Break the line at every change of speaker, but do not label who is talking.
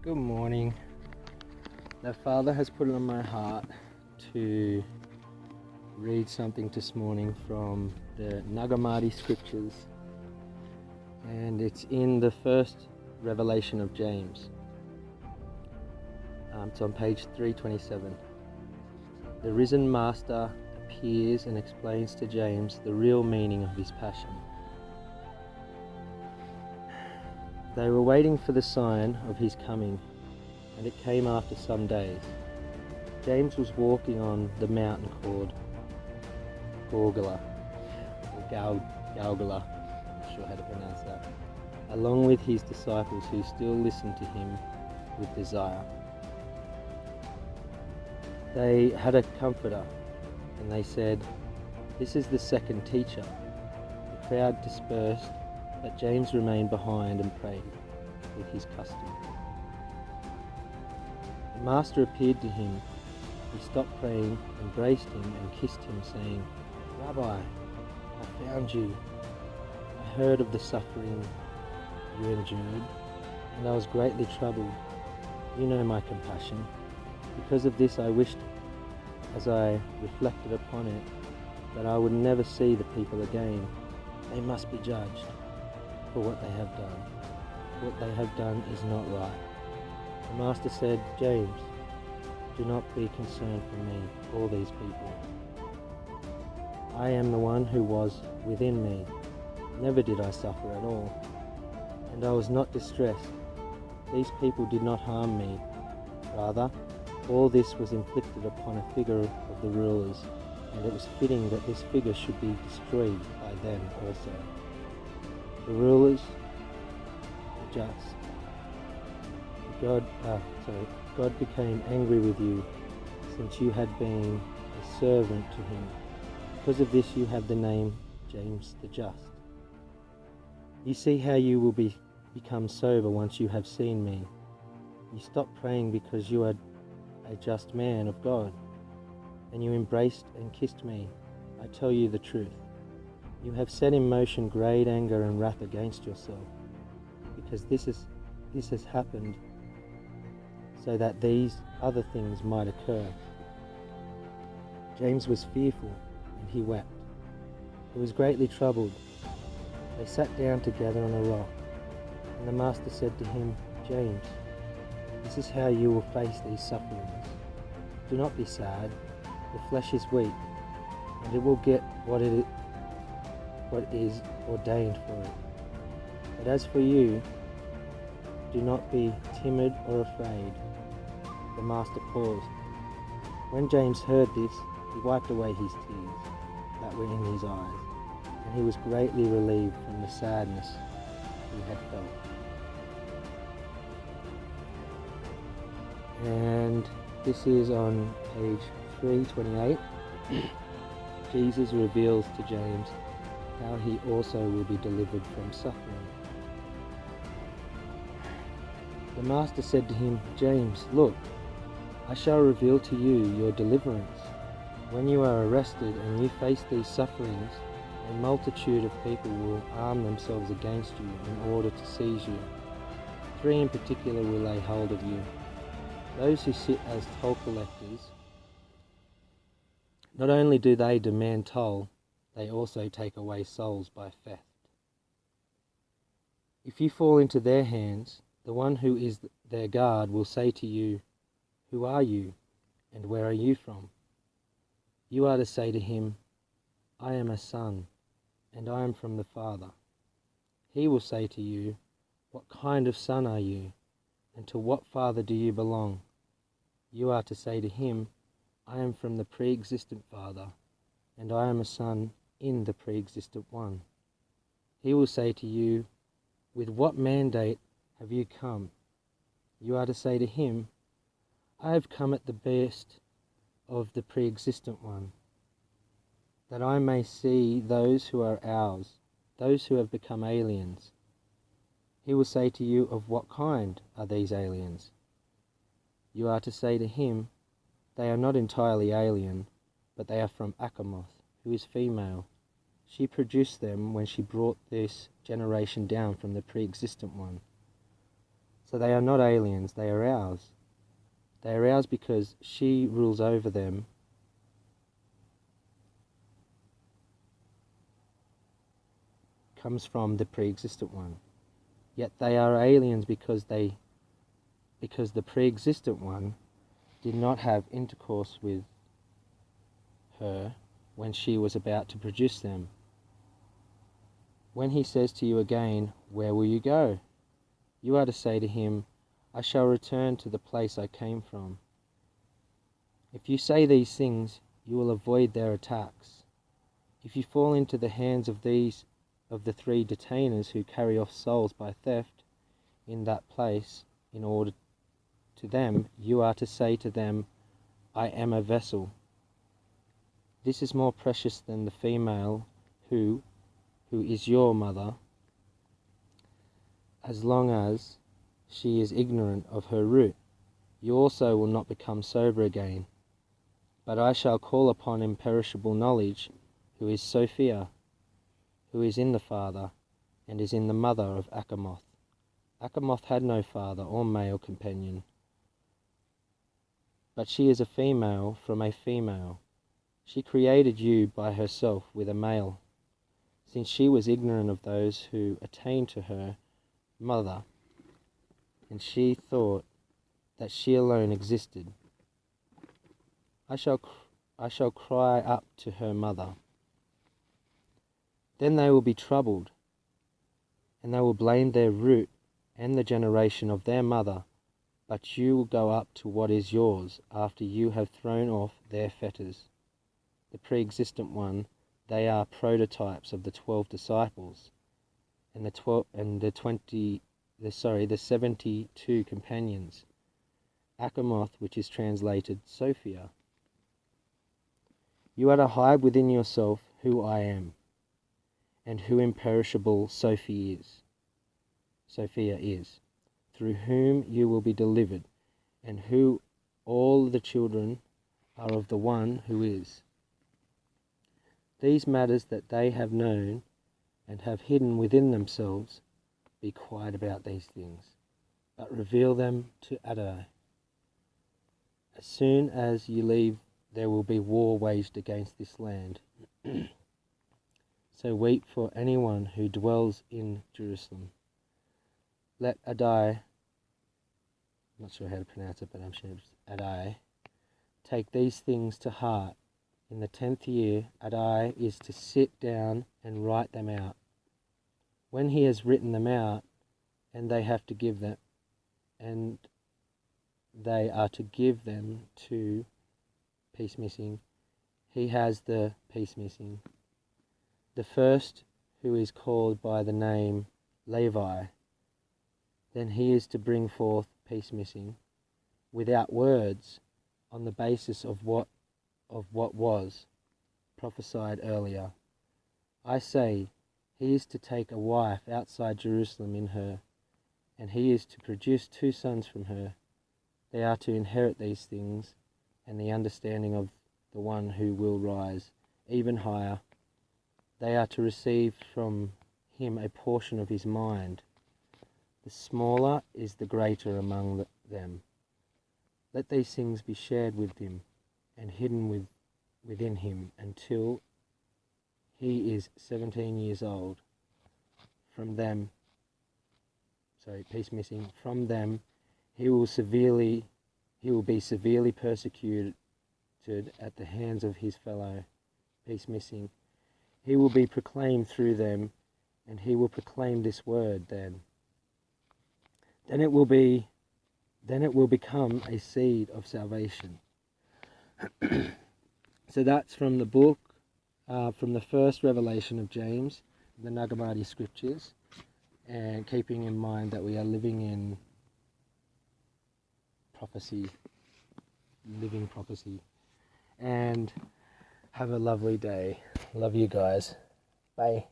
Good morning. The Father has put it on my heart to read something this morning from the Nagamati scriptures, and it's in the first revelation of James. It's on page 327. The risen Master appears and explains to James the real meaning of his passion. They were waiting for the sign of his coming, and it came after some days. James was walking on the mountain called Galgala, I'm not sure how to pronounce that, along with his disciples who still listened to him with desire. They had a comforter, and they said, "This is the second teacher." The crowd dispersed, but James remained behind and prayed with his custom. The Master appeared to him. He stopped praying, embraced him and kissed him, saying, "Rabbi, I found you. I heard of the suffering you endured, and I was greatly troubled. You know my compassion. Because of this I wished, as I reflected upon it, that I would never see the people again. They must be judged for what they have done. What they have done is not right." The Master said, "James, do not be concerned for me, all these people. I am the one who was within me. Never did I suffer at all, and I was not distressed. These people did not harm me. Rather, all this was inflicted upon a figure of the rulers, and it was fitting that this figure should be destroyed by them also. The rulers, the just. God became angry with you, since you had been a servant to him. Because of this you have the name James the Just. You see how you will become sober once you have seen me. You stopped praying because you are a just man of God, and you embraced and kissed me. I tell you the truth. You have set in motion great anger and wrath against yourself, because this has happened so that these other things might occur." James was fearful, and he wept. He was greatly troubled. They sat down together on a rock, and the Master said to him, "James, this is how you will face these sufferings. Do not be sad. The flesh is weak, and it will get what is ordained for it. But as for you, do not be timid or afraid." The Master paused. When James heard this, he wiped away his tears that were in his eyes, and he was greatly relieved from the sadness he had felt. And this is on page 328. Jesus reveals to James how he also will be delivered from suffering. The Master said to him, "James, look, I shall reveal to you your deliverance. When you are arrested and you face these sufferings, a multitude of people will arm themselves against you in order to seize you. 3 in particular will lay hold of you. Those who sit as toll collectors. Not only do they demand toll, they also take away souls by theft. If you fall into their hands, the one who is their guard will say to you, 'Who are you, and where are you from?' You are to say to him, 'I am a son, and I am from the Father.' He will say to you, 'What kind of son are you, and to what father do you belong?' You are to say to him, 'I am from the pre-existent Father, and I am a son in the pre-existent one.' He will say to you, 'With what mandate have you come?' You are to say to him, 'I have come at the behest of the pre-existent one, that I may see those who are ours, those who have become aliens.' He will say to you, 'Of what kind are these aliens?' You are to say to him, 'They are not entirely alien, but they are from Achamoth, who is female. She produced them when she brought this generation down from the pre-existent one. So they are not aliens, they are ours. They are ours because she rules over them. Comes from the pre-existent one. Yet they are aliens because the pre-existent one did not have intercourse with her when she was about to produce them. When he says to you again, "Where will you go?" you are to say to him, "I shall return to the place I came from." If you say these things, you will avoid their attacks. If you fall into the hands of the 3 detainers who carry off souls by theft in that place, in order to them, you are to say to them, "I am a vessel." This is more precious than the female who is your mother, as long as she is ignorant of her root. You also will not become sober again. But I shall call upon imperishable knowledge, who is Sophia, who is in the Father, and is in the mother of Achamoth. Achamoth had no father or male companion, but she is a female from a female. She created you by herself with a male, since she was ignorant of those who attained to her mother, and she thought that she alone existed. I shall cry up to her mother. Then they will be troubled, and they will blame their root and the generation of their mother, but you will go up to what is yours after you have thrown off their fetters. The pre-existent one, they are prototypes of the 12 disciples, and the 72 companions. Achamoth, which is translated Sophia. You are to hide within yourself who I am, and who imperishable Sophia is, through whom you will be delivered, and who all the children are of the one who is. These matters that they have known and have hidden within themselves, be quiet about these things, but reveal them to Adonai. As soon as you leave, there will be war waged against this land. So weep for anyone who dwells in Jerusalem. Let Adai, I'm not sure how to pronounce it, but I'm sure it's Adai, take these things to heart. In the 10th year, Adai is to sit down and write them out. When he has written them out, and they are to give them to piece missing, he has the piece missing. The first, who is called by the name Levi, then he is to bring forth piece missing, without words, on the basis of what was prophesied earlier. I say, he is to take a wife outside Jerusalem in her, and he is to produce 2 sons from her. They are to inherit these things, and the understanding of the one who will rise even higher. They are to receive from him a portion of his mind. The smaller is the greater among them. Let these things be shared with him and hidden within him until he is 17 years old. From them he will be severely persecuted at the hands of his fellow piece missing. He will be proclaimed through them, and he will proclaim this word. Then it will become a seed of salvation. So that's from the book, from the first revelation of James, the Nag Hammadi scriptures, and keeping in mind that we are living in prophecy, living prophecy. And have a lovely day. Love you guys. Bye.